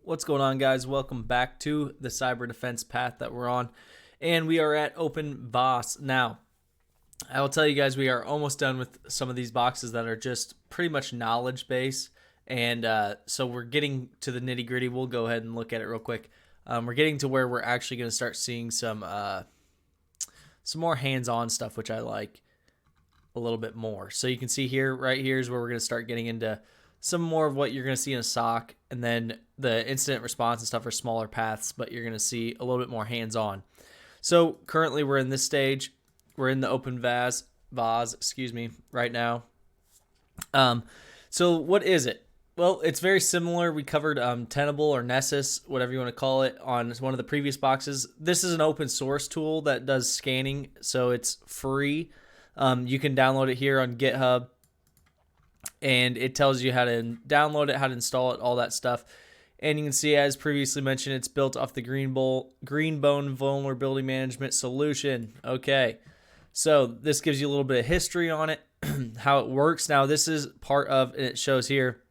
What's going on, guys? Welcome back to the cyber defense path that we're on, and we are at OpenVAS now. I will tell you guys, we are almost done with some of these boxes that are just pretty much knowledge base, and so we're getting to the nitty gritty. We'll go ahead and look at it real quick. We're getting to where we're actually going to start seeing some more hands-on stuff, which I like a little bit more. So you can see here, right here is where we're going to start getting into some more of what you're going to see in a SOC, and then the incident response and stuff are smaller paths, but you're going to see a little bit more hands-on. So currently we're in this stage. We're in the OpenVAS, right now. So what is it? Well, it's very similar. We covered Tenable or Nessus, whatever you want to call it, on one of the previous boxes. This is an open source tool that does scanning, so it's free. You can download it here on GitHub, and it tells you how to download it, how to install it, all that stuff. And you can see, as previously mentioned, it's built off the Greenbone Vulnerability Management Solution. Okay, so this gives you a little bit of history on it, how it works. Now, this is part of, and it shows here,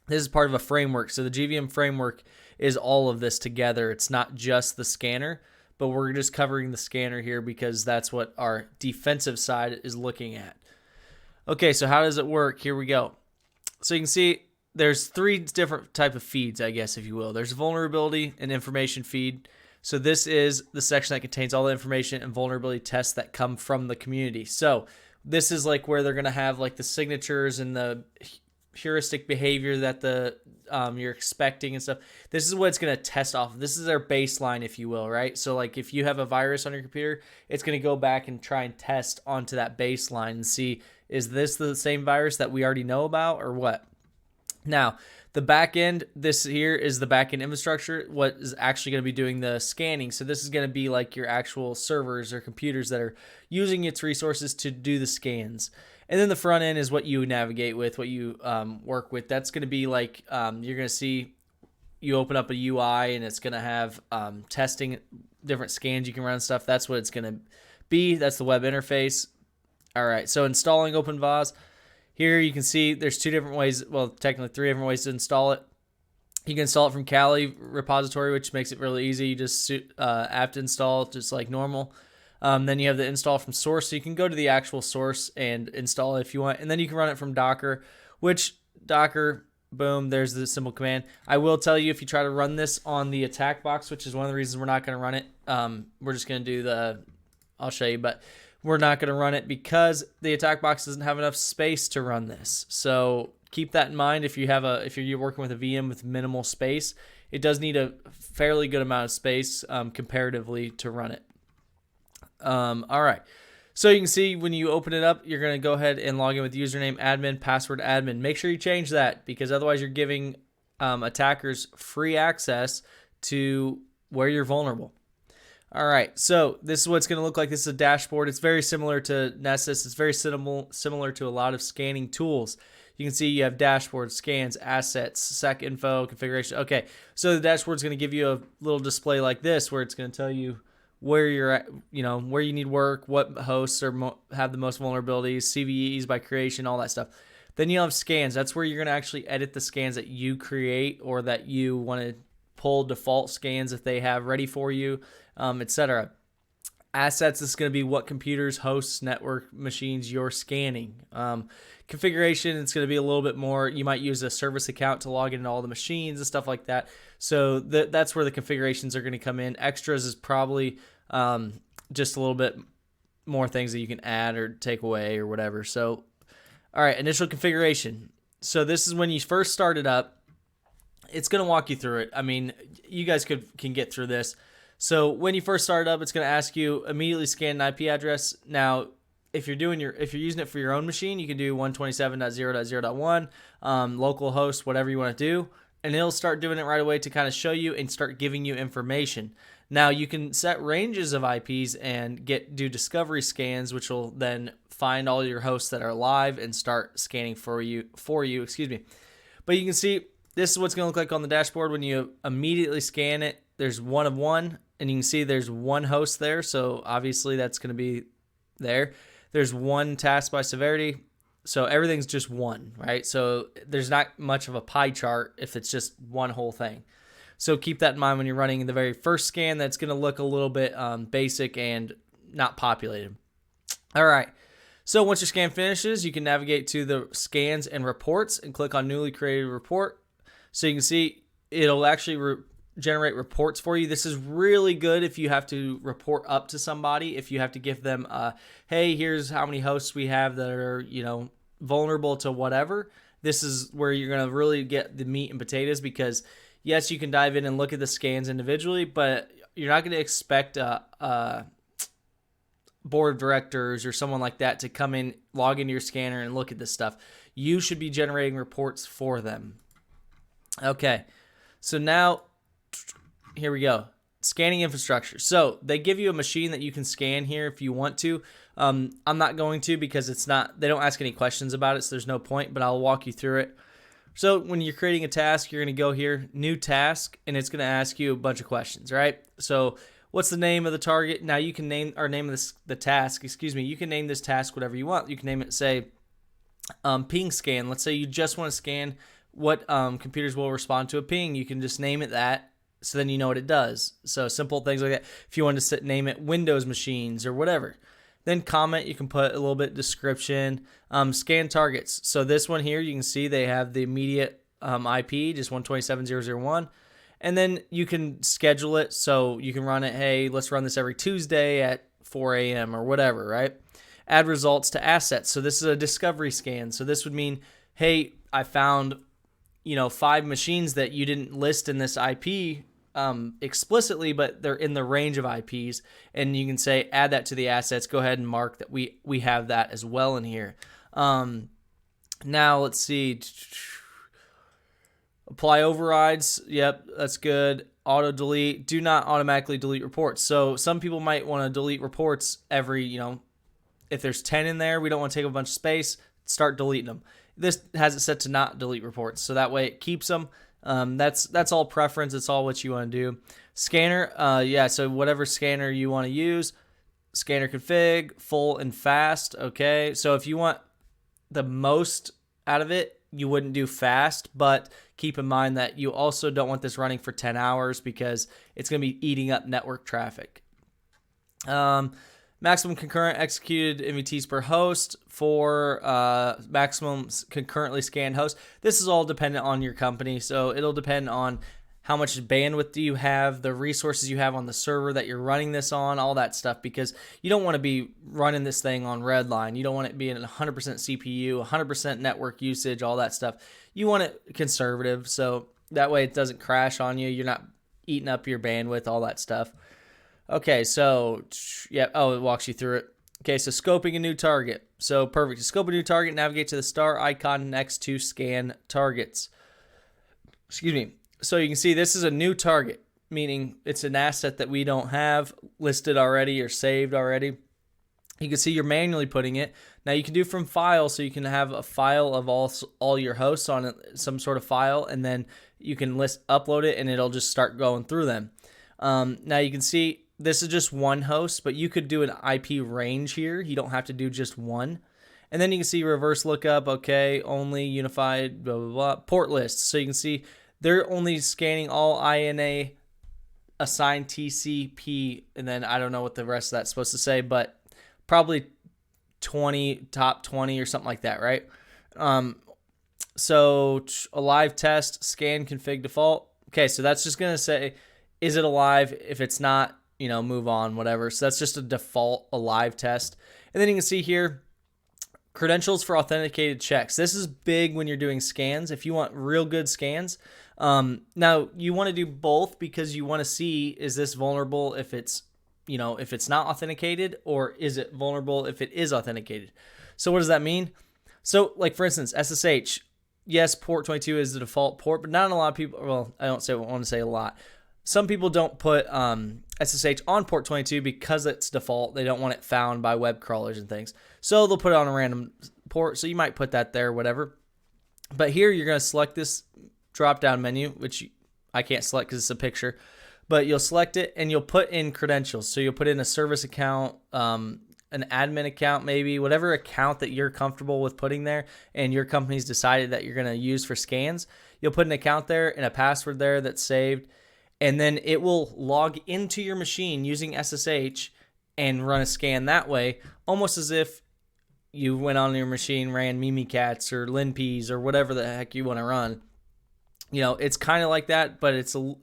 this is part of a framework. So the GVM framework is all of this together. It's not just the scanner, but we're just covering the scanner here because that's what our defensive side is looking at. Okay, so how does it work? Here we go. So you can see there's three different type of feeds, I guess, if you will. There's vulnerability and information feed. So this is the section that contains all the information and vulnerability tests that come from the community. So this is like where they're going to have like the signatures and the heuristic behavior that you're expecting and stuff. This is what it's going to test off. This is their baseline, if you will, right? So like if you have a virus on your computer, it's going to go back and try and test onto that baseline and see, is this the same virus that we already know about or what? Now, the back end, this here is the back end infrastructure, what is actually going to be doing the scanning. So this is going to be like your actual servers or computers that are using its resources to do the scans. And then the front end is what you navigate with, what you work with. That's going to be like, you're going to see, you open up a UI and it's going to have testing, different scans you can run stuff. That's what it's going to be. That's the web interface. All right, so installing OpenVAS. Here you can see there's two different ways, well, technically three different ways to install it. You can install it from Kali repository, which makes it really easy. You just apt install just like normal. Then you have the install from source, so you can go to the actual source and install it if you want. And then you can run it from Docker, which Docker, boom, there's the simple command. I will tell you, if you try to run this on the attack box, which is one of the reasons we're not going to run it, we're just going to do I'll show you, but we're not going to run it because the attack box doesn't have enough space to run this. So keep that in mind. If you're working with a VM with minimal space, it does need a fairly good amount of space comparatively to run it. All right. So you can see when you open it up, you're going to go ahead and log in with username admin, password admin. Make sure you change that because otherwise you're giving attackers free access to where you're vulnerable. All right, so this is what it's going to look like. This is a dashboard. It's very similar to Nessus. It's very similar to a lot of scanning tools. You can see you have dashboard, scans, assets, sec info, configuration. Okay, so the dashboard is going to give you a little display like this where it's going to tell you where you're at, where you need work, what hosts have the most vulnerabilities, CVEs by creation, all that stuff. Then you have scans. That's where you're going to actually edit the scans that you create or that you want to pull default scans if they have ready for you, etc. Assets is going to be what computers, hosts, network machines you're scanning. Configuration, it's going to be a little bit more. You might use a service account to log into all the machines and stuff like that. So that's where the configurations are going to come in. Extras is probably just a little bit more things that you can add or take away or whatever. So, all right, initial configuration. So this is when you first start it up. It's going to walk you through it. I mean, you guys can get through this. So when you first start up, it's going to ask you immediately scan an IP address. Now, if you're using it for your own machine, you can do 127.0.0.1, local host, whatever you want to do, and it'll start doing it right away to kind of show you and start giving you information. Now, you can set ranges of IPs and do discovery scans, which will then find all your hosts that are live and start scanning for you. But you can see this is what's going to look like on the dashboard when you immediately scan it. There's one of one, and you can see there's one host there, so obviously that's going to be there. There's one task by severity, so everything's just one, right? So there's not much of a pie chart if it's just one whole thing. So keep that in mind when you're running the very first scan. That's going to look a little bit basic and not populated. All right. So once your scan finishes, you can navigate to the scans and reports and click on newly created report. So you can see it'll actually generate reports for you. This is really good if you have to report up to somebody, if you have to give them, hey, here's how many hosts we have that are, vulnerable to whatever. This is where you're going to really get the meat and potatoes, because yes, you can dive in and look at the scans individually, but you're not going to expect a board of directors or someone like that to come in, log into your scanner and look at this stuff. You should be generating reports for them. Okay, so now here we go. Scanning infrastructure. So they give you a machine that you can scan here if you want to. I'm not going to, because they don't ask any questions about it, so there's no point, but I'll walk you through it. So when you're creating a task, you're going to go here, new task, and it's going to ask you a bunch of questions, right? So what's the name of the target? Now you can name the task, you can name this task whatever you want. You can name it, say, ping scan. Let's say you just want to scan what computers will respond to a ping. You can just name it that, so then you know what it does. So simple things like that. If you want to name it Windows machines or whatever. Then comment, you can put a little bit description. Scan targets. So this one here, you can see they have the immediate IP, just 127.0.0.1. And then you can schedule it, so you can run it, hey, let's run this every Tuesday at 4 a.m. or whatever, right? Add results to assets. So this is a discovery scan. So this would mean, hey, I found 5 machines that you didn't list in this IP explicitly, but they're in the range of IPs, and you can say add that to the assets. Go ahead and mark that we have that as well in here. Now let's see. Apply overrides. Yep, that's good. Auto delete. Do not automatically delete reports. So some people might want to delete reports every, if there's 10 in there, we don't want to take up a bunch of space, start deleting them. This has it set to not delete reports, so that way it keeps them. That's all preference. It's all what you want to do. Scanner, so whatever scanner you want to use. Scanner config, full and fast. Okay, so if you want the most out of it, you wouldn't do fast, but keep in mind that you also don't want this running for 10 hours because it's going to be eating up network traffic. Maximum concurrent executed MVTs per host for maximum concurrently scanned hosts. This is all dependent on your company, so it'll depend on how much bandwidth do you have, the resources you have on the server that you're running this on, all that stuff, because you don't want to be running this thing on redline. You don't want it being 100% CPU, 100% network usage, all that stuff. You want it conservative, so that way it doesn't crash on you. You're not eating up your bandwidth, all that stuff. Okay, so, it walks you through it. Okay, so scoping a new target. So, perfect. To scope a new target, navigate to the star icon next to scan targets. So you can see this is a new target, meaning it's an asset that we don't have listed already or saved already. You can see you're manually putting it. Now you can do from file, so you can have a file of all your hosts on some sort of file, and then you can upload it, and it'll just start going through them. Now you can see this is just one host, but you could do an IP range here. You don't have to do just one. And then you can see reverse lookup, okay, only unified, blah, blah, blah, port lists. So you can see they're only scanning all INA assigned TCP, and then I don't know what the rest of that's supposed to say, but probably top 20 or something like that, right? So a live test, scan config default. Okay, so that's just going to say, is it alive? If it's not, move on, whatever. So that's just a default alive test. And then you can see here, credentials for authenticated checks. This is big when you're doing scans. If you want real good scans, now you want to do both because you want to see, is this vulnerable if it's not authenticated, or is it vulnerable if it is authenticated? So what does that mean? So like for instance, SSH, yes, port 22 is the default port, but not a lot of people, well, I want to say a lot. Some people don't put SSH on port 22 because it's default. They don't want it found by web crawlers and things. So they'll put it on a random port. So you might put that there, whatever. But here you're going to select this drop-down menu, which I can't select because it's a picture. But you'll select it and you'll put in credentials. So you'll put in a service account, an admin account maybe, whatever account that you're comfortable with putting there and your company's decided that you're going to use for scans. You'll put an account there and a password there that's saved. and then it will log into your machine using SSH and run a scan that way, almost as if you went on your machine, ran Mimikatz or LinPs or whatever the heck you want to run. It's kind of like that, but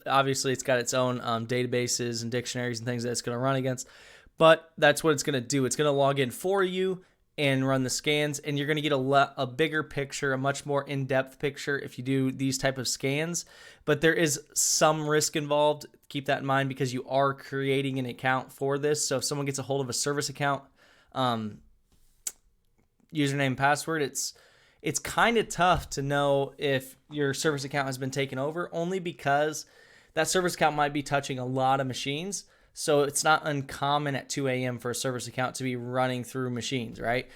obviously it's got its own databases and dictionaries and things that it's going to run against. But that's what it's going to do. It's going to log in for you and run the scans, and you're going to get a bigger picture, a much more in-depth picture if you do these type of scans. But there is some risk involved. Keep that in mind because you are creating an account for this. So if someone gets a hold of a service account, username and password, it's kind of tough to know if your service account has been taken over, only because that service account might be touching a lot of machines. So it's not uncommon at 2 a.m. for a service account to be running through machines, right?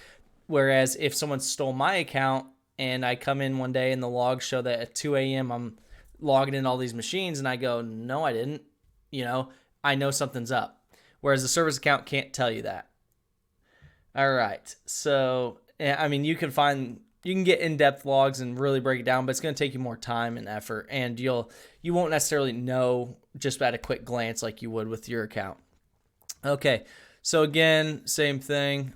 Whereas if someone stole my account and I come in one day and the logs show that at 2 a.m. I'm logging in all these machines and I go, no, I didn't, I know something's up. Whereas the service account can't tell you that. All right. So, you can get in-depth logs and really break it down, but it's going to take you more time and effort, and you won't necessarily know just at a quick glance like you would with your account. Okay, so again, same thing.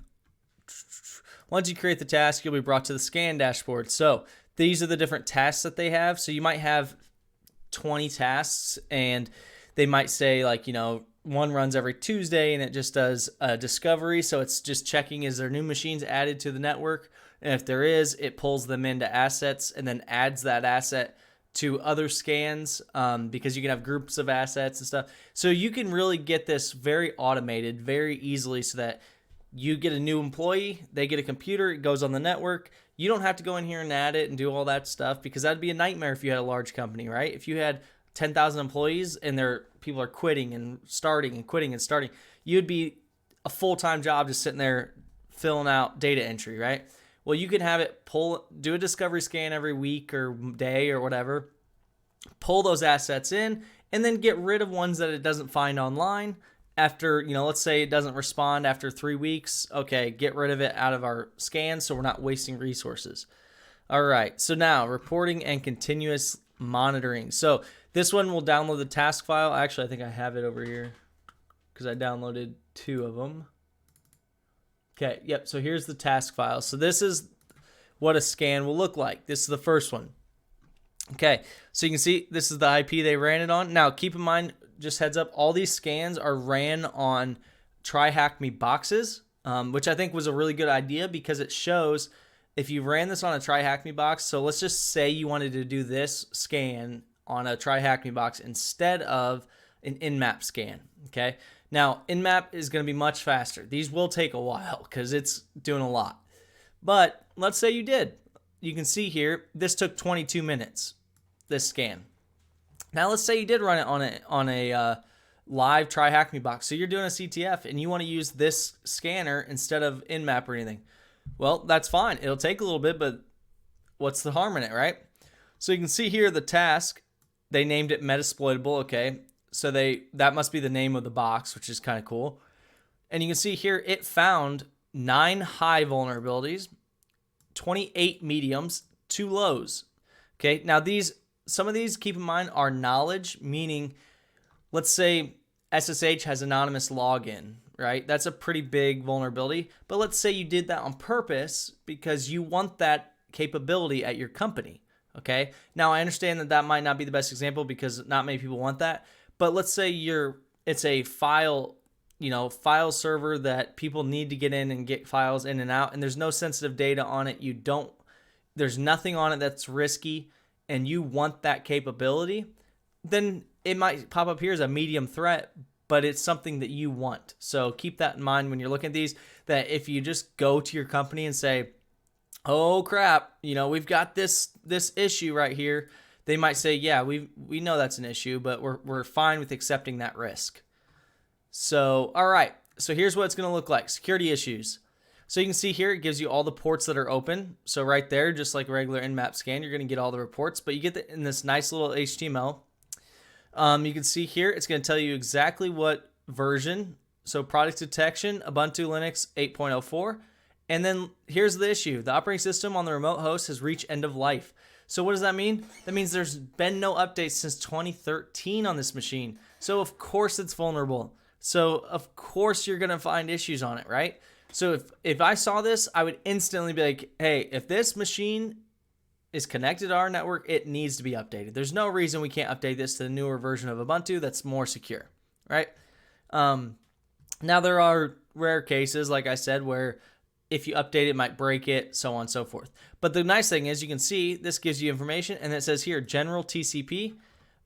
Once you create the task, you'll be brought to the scan dashboard. So these are the different tasks that they have. So you might have 20 tasks, and they might say one runs every Tuesday, and it just does a discovery. So it's just checking, is there new machines added to the network? And if there is, it pulls them into assets and then adds that asset to other scans because you can have groups of assets and stuff. So you can really get this very automated, very easily, so that you get a new employee, they get a computer, it goes on the network. You don't have to go in here and add it and do all that stuff, because that'd be a nightmare if you had a large company, right? If you had 10,000 employees and people are quitting and starting and quitting and starting, you'd be a full-time job just sitting there filling out data entry, right? Well, you can have it do a discovery scan every week or day or whatever, pull those assets in, and then get rid of ones that it doesn't find online. After, let's say it doesn't respond after 3 weeks. Okay, get rid of it out of our scan so we're not wasting resources. All right, so now reporting and continuous monitoring. So this one will download the task file. Actually, I think I have it over here because I downloaded 2 of them. Okay, yep, so here's the task file. So this is what a scan will look like. This is the first one. Okay, so you can see this is the IP they ran it on. Now, keep in mind, just heads up, all these scans are ran on TryHackMe boxes, which I think was a really good idea because it shows if you ran this on a TryHackMe box. So let's just say you wanted to do this scan on a TryHackMe box instead of an Nmap scan, okay? Now, Nmap is going to be much faster. These will take a while because it's doing a lot. But let's say you did. You can see here, this took 22 minutes, this scan. Now, let's say you did run it on a live TryHackMe box. So you're doing a CTF and you want to use this scanner instead of Nmap or anything. Well, that's fine. It'll take a little bit, but what's the harm in it, right? So you can see here the task. They named it Metasploitable, okay? So that must be the name of the box, which is kind of cool. And you can see here it found 9 high vulnerabilities, 28 mediums, 2 lows. Okay, now some of these, keep in mind, are knowledge, meaning, let's say SSH has anonymous login, right? That's a pretty big vulnerability. But let's say you did that on purpose because you want that capability at your company. Okay, now I understand that might not be the best example because not many people want that. But let's say it's a file server that people need to get in and get files in and out, and there's no sensitive data on it. There's nothing on it that's risky, and you want that capability, then it might pop up here as a medium threat, but it's something that you want. So keep that in mind when you're looking at these, that if you just go to your company and say, oh crap, we've got this issue right here, they might say, yeah, we know that's an issue, but we're fine with accepting that risk. So, all right. So here's what it's going to look like. Security issues. So you can see here, it gives you all the ports that are open. So right there, just like a regular Nmap scan, you're going to get all the reports, but you get it in this nice little HTML. You can see here, it's going to tell you exactly what version. So product detection, Ubuntu Linux 8.04. And then here's the issue. The operating system on the remote host has reached end of life. So what does that mean? That means there's been no updates since 2013 on this machine. So of course it's vulnerable. So of course you're gonna find issues on it, right? So if I saw this, I would instantly be like, hey, if this machine is connected to our network, it needs to be updated. There's no reason we can't update this to the newer version of Ubuntu that's more secure, right? Now there are rare cases, like I said, where if you update it might break it, so on and so forth. But the nice thing is you can see this gives you information, and it says here general TCP.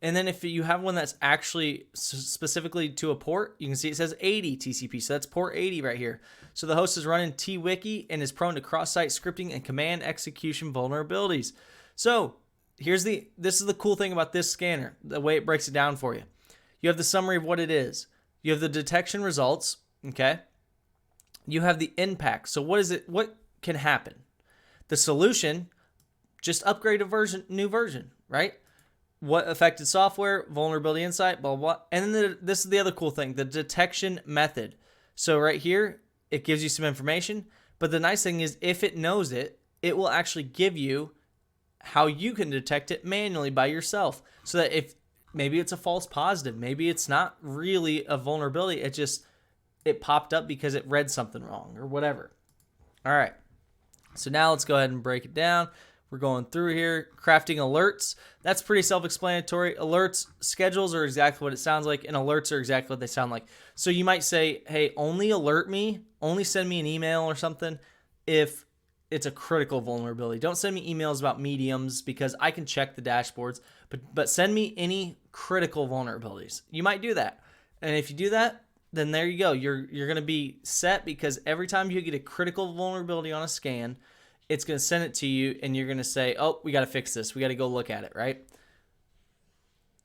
And then if you have one that's actually specifically to a port, you can see it says 80 TCP. So that's port 80 right here. So the host is running twiki and is prone to cross-site scripting and command execution vulnerabilities. So this is the cool thing about this scanner, the way it breaks it down for you. You have the summary of what it is. You have the detection results, okay? You have the impact. So what can happen? The solution, just upgrade a new version, right? What affected software, vulnerability insight, blah, blah, blah. And then this is the other cool thing, the detection method. So right here, it gives you some information. But the nice thing is if it knows it, it will actually give you how you can detect it manually by yourself. So that if maybe it's a false positive, maybe it's not really a vulnerability, it popped up because it read something wrong or whatever. All right. So now let's go ahead and break it down. We're going through here. Crafting alerts. That's pretty self-explanatory. Alerts, schedules are exactly what it sounds like, and alerts are exactly what they sound like. So you might say, hey, only alert me, only send me an email or something if it's a critical vulnerability. Don't send me emails about mediums because I can check the dashboards, but send me any critical vulnerabilities. You might do that. And if you do that, then there you go. You're going to be set because every time you get a critical vulnerability on a scan, it's going to send it to you and you're going to say, oh, we got to fix this. We got to go look at it, right?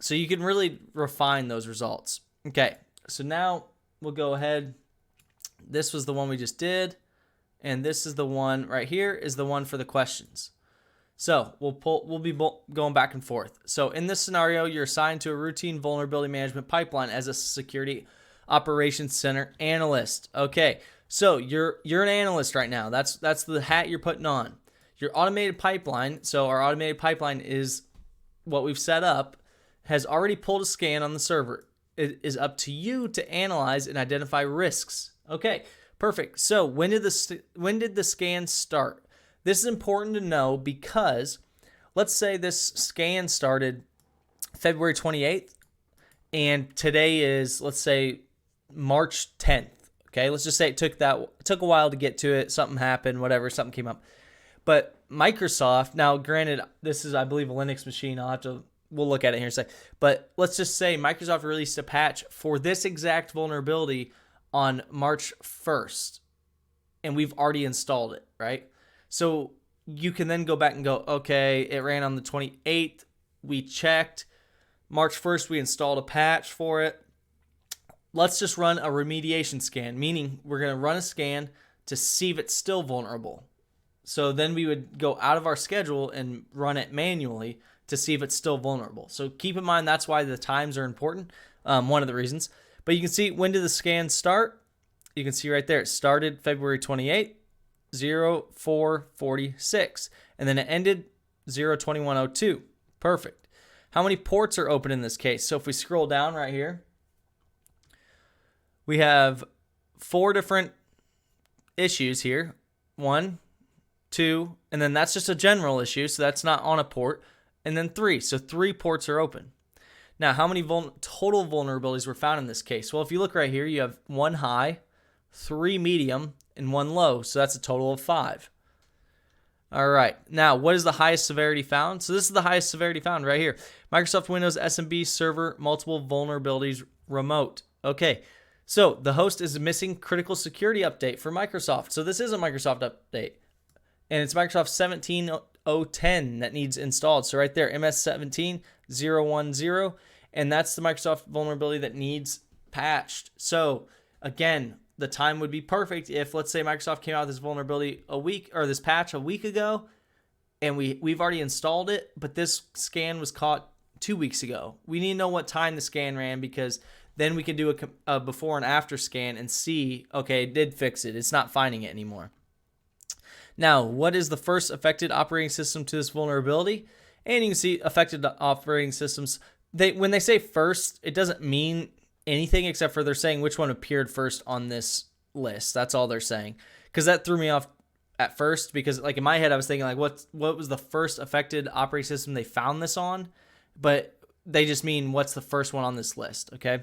So you can really refine those results. Okay, so now we'll go ahead. This was the one we just did. And this is the one right here is the one for the questions. So we'll be going back and forth. So in this scenario, you're assigned to a routine vulnerability management pipeline as a security operations center analyst. Okay, so you're an analyst right now. That's the hat you're putting on. Your automated pipeline. So our automated pipeline is what we've set up. Has already pulled a scan on the server. It is up to you to analyze and identify risks. Okay, perfect. So when did the scan start? This is important to know because let's say this scan started February 28th and today is, let's say, March 10th. Okay, let's just say it took a while to get to it. Something happened, whatever, something came up. But Microsoft, now granted, this is, I believe, a Linux machine. We'll look at it here in a sec. But let's just say Microsoft released a patch for this exact vulnerability on March 1st. And we've already installed it, right? So you can then go back and go, okay, it ran on the 28th. We checked. March 1st, we installed a patch for it. Let's just run a remediation scan, meaning we're going to run a scan to see if it's still vulnerable. So then we would go out of our schedule and run it manually to see if it's still vulnerable. So keep in mind that's why the times are important, one of the reasons. But you can see, when did the scan start? You can see right there, it started February 28th, 0446, and then it ended 02102. Perfect. How many ports are open in this case? So if we scroll down right here, we have 4 different issues here. 1, 2, and then that's just a general issue, so that's not on a port. And then 3, so 3 ports are open. Now, how many total vulnerabilities were found in this case? Well, if you look right here, you have 1 high, 3 medium, and 1 low, so that's a total of 5. All right, now what is the highest severity found? So this is the highest severity found right here. Microsoft Windows SMB server, multiple vulnerabilities, remote. Okay, so the host is missing critical security update for Microsoft. So this is a Microsoft update, and it's Microsoft 17.010 that needs installed. So right there, MS 17.010, and that's the Microsoft vulnerability that needs patched. So again, the time would be perfect if, let's say, Microsoft came out with this vulnerability this patch a week ago, and we've already installed it, but this scan was caught 2 weeks ago. We need to know what time the scan ran, because then we can do a before and after scan and see, okay, it did fix it. It's not finding it anymore. Now, what is the first affected operating system to this vulnerability? And you can see affected operating systems. When they say first, it doesn't mean anything except for they're saying which one appeared first on this list. That's all they're saying. Because that threw me off at first, because like in my head I was thinking like what was the first affected operating system they found this on, but they just mean what's the first one on this list, okay?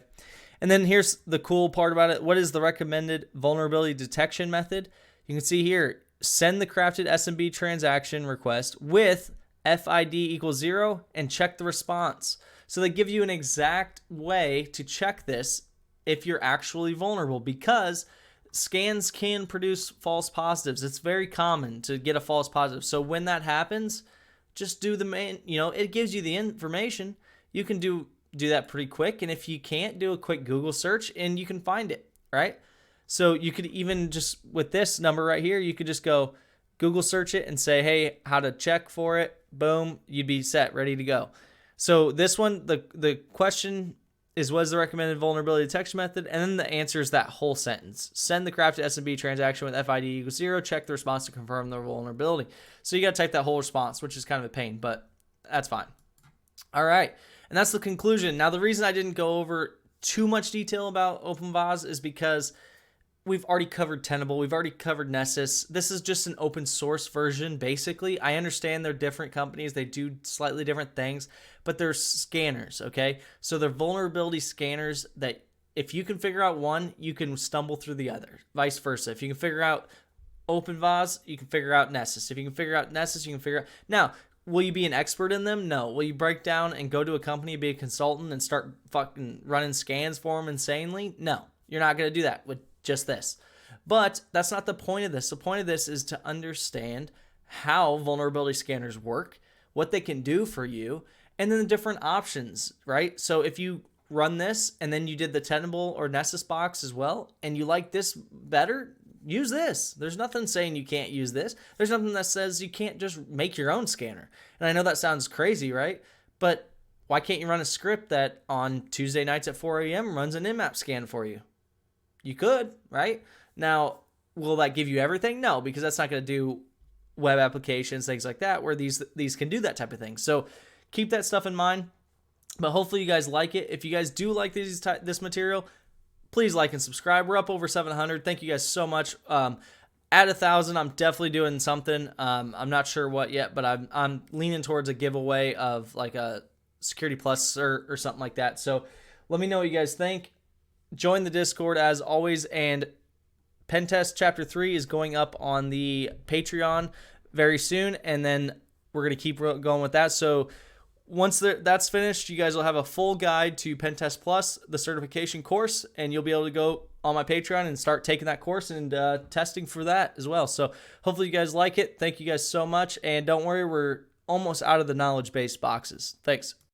And then here's the cool part about it. What is the recommended vulnerability detection method? You can see here, send the crafted SMB transaction request with FID equals 0 and check the response. So they give you an exact way to check this if you're actually vulnerable, because scans can produce false positives. It's very common to get a false positive. So when that happens, just do the main, it gives you the information. You can do that pretty quick. And if you can't, do a quick Google search and you can find it, right? So you could even just, with this number right here, you could just go Google search it and say, hey, how to check for it. Boom, you'd be set, ready to go. So this one, the question is, what is the recommended vulnerability detection method? And then the answer is that whole sentence. Send the crafted SMB transaction with FID equals 0. Check the response to confirm the vulnerability. So you got to type that whole response, which is kind of a pain, but that's fine. All right. And that's the conclusion. Now, the reason I didn't go over too much detail about OpenVAS is because we've already covered Tenable. We've already covered Nessus. This is just an open source version, basically. I understand they're different companies. They do slightly different things, but they're scanners, okay? So they're vulnerability scanners that if you can figure out one, you can stumble through the other. Vice versa. If you can figure out OpenVAS, you can figure out Nessus. If you can figure out Nessus, you can figure out... Now, will you be an expert in them? No. Will you break down and go to a company, be a consultant, and start fucking running scans for them insanely? No. You're not going to do that with just this. But that's not the point of this. The point of this is to understand how vulnerability scanners work, what they can do for you, and then the different options, right? So if you run this and then you did the Tenable or Nessus box as well, and you like this better, use this. There's nothing saying you can't use this. There's nothing that says you can't just make your own scanner. And I know that sounds crazy, right? But why can't you run a script that on Tuesday nights at 4 a.m. runs an Nmap scan for you? You could, right? Now, will that give you everything? No, because that's not going to do web applications, things like that, where these can do that type of thing. So keep that stuff in mind. But hopefully you guys like it. If you guys do like this material, please like and subscribe. We're up over 700. Thank you guys so much. At 1,000, I'm definitely doing something. I'm not sure what yet, but I'm leaning towards a giveaway of like a Security Plus or something like that. So let me know what you guys think. Join the Discord as always, and Pentest Chapter 3 is going up on the Patreon very soon, and then we're going to keep going with that. So once that's finished, you guys will have a full guide to Pentest Plus, the certification course, and you'll be able to go on my Patreon and start taking that course and testing for that as well. So hopefully you guys like it. Thank you guys so much, and don't worry, we're almost out of the knowledge base boxes. Thanks.